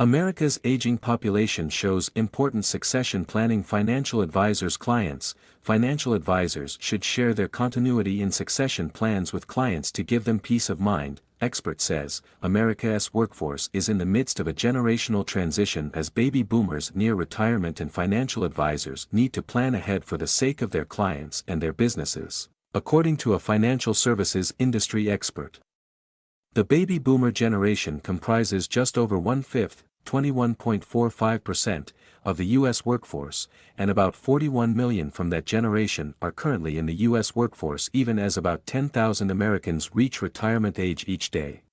America's aging population shows important succession planning. Financial advisors' clients. Financial advisors should share their continuity in succession plans with clients to give them peace of mind, expert says. America's workforce is in the midst of a generational transition as baby boomers near retirement, and financial advisors need to plan ahead for the sake of their clients and their businesses, according to a financial services industry expert. The baby boomer generation comprises just over one-fifth, 21.45%, of the U.S. workforce, and about 41 million from that generation are currently in the U.S. workforce, even as about 10,000 Americans reach retirement age each day.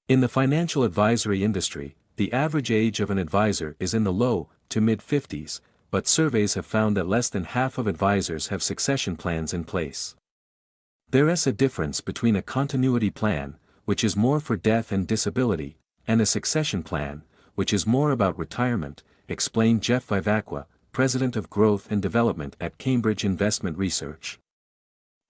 In the financial advisory industry, the average age of an advisor is in the low to mid-50s, but surveys have found that less than half of advisors have succession plans in place. There is a difference between a continuity plan, which is more for death and disability, and a succession plan, which is more about retirement, explained Jeff Vivacqua, President of Growth and Development at Cambridge Investment Research.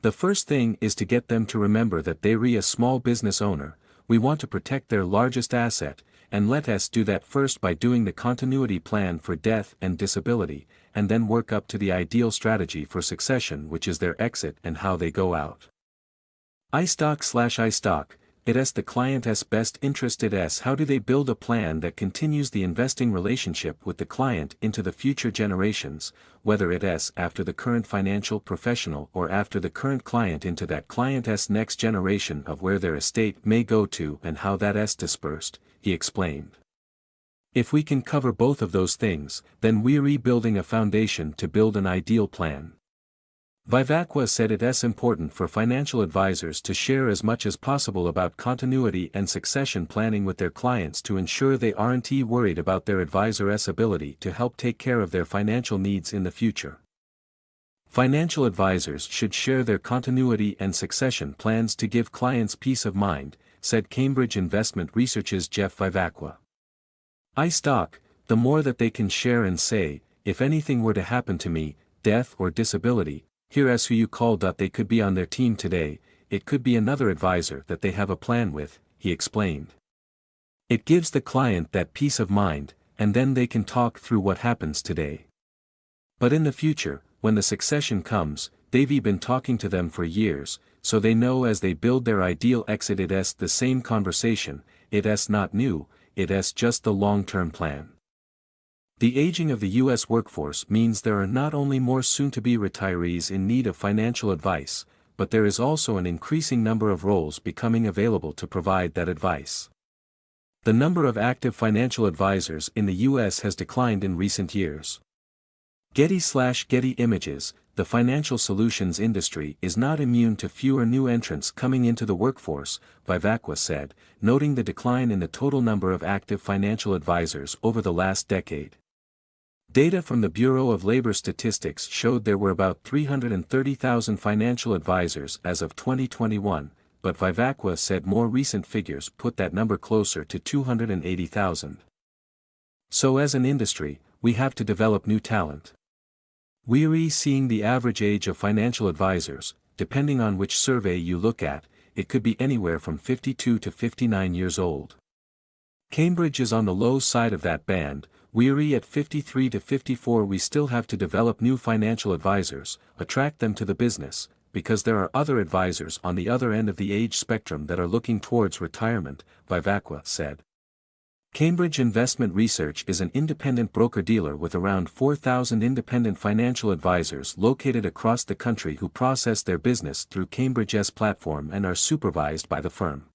The first thing is to get them to remember that they're a small business owner. We want to protect their largest asset, and let us do that first by doing the continuity plan for death and disability, and then work up to the ideal strategy for succession, which is their exit and how they go out. iStock/iStock. It is the client's best interest. How do they build a plan that continues the investing relationship with the client into the future generations, whether it is after the current financial professional or after the current client into that client's next generation of where their estate may go to and how that is dispersed, he explained. If we can cover both of those things, then we're building a foundation to build an ideal plan. Vivacqua said it is important for financial advisors to share as much as possible about continuity and succession planning with their clients to ensure they aren't worried about their advisor's ability to help take care of their financial needs in the future. Financial advisors should share their continuity and succession plans to give clients peace of mind, said Cambridge Investment Research's Jeff Vivacqua. iStock, the more that they can share and say, if anything were to happen to me, death or disability, here is who you called. They could be on their team today, it could be another advisor that they have a plan with, he explained. It gives the client that peace of mind, and then they can talk through what happens today. But in the future, when the succession comes, they've been talking to them for years, so they know as they build their ideal exit. It is the same conversation, it is not new, it is just the long-term plan. The aging of the U.S. workforce means there are not only more soon-to-be retirees in need of financial advice, but there is also an increasing number of roles becoming available to provide that advice. The number of active financial advisors in the U.S. has declined in recent years. Getty Images, the financial solutions industry is not immune to fewer new entrants coming into the workforce, Vivacqua said, noting the decline in the total number of active financial advisors over the last decade. Data from the Bureau of Labor Statistics showed there were about 330,000 financial advisors as of 2021, but Vivacqua said more recent figures put that number closer to 280,000. So as an industry, we have to develop new talent. We're seeing the average age of financial advisors, depending on which survey you look at, it could be anywhere from 52 to 59 years old. Cambridge is on the low side of that band. We're at 53 to 54. We still have to develop new financial advisors, attract them to the business, because there are other advisors on the other end of the age spectrum that are looking towards retirement, Vivacqua said. Cambridge Investment Research is an independent broker-dealer with around 4,000 independent financial advisors located across the country who process their business through Cambridge's platform and are supervised by the firm.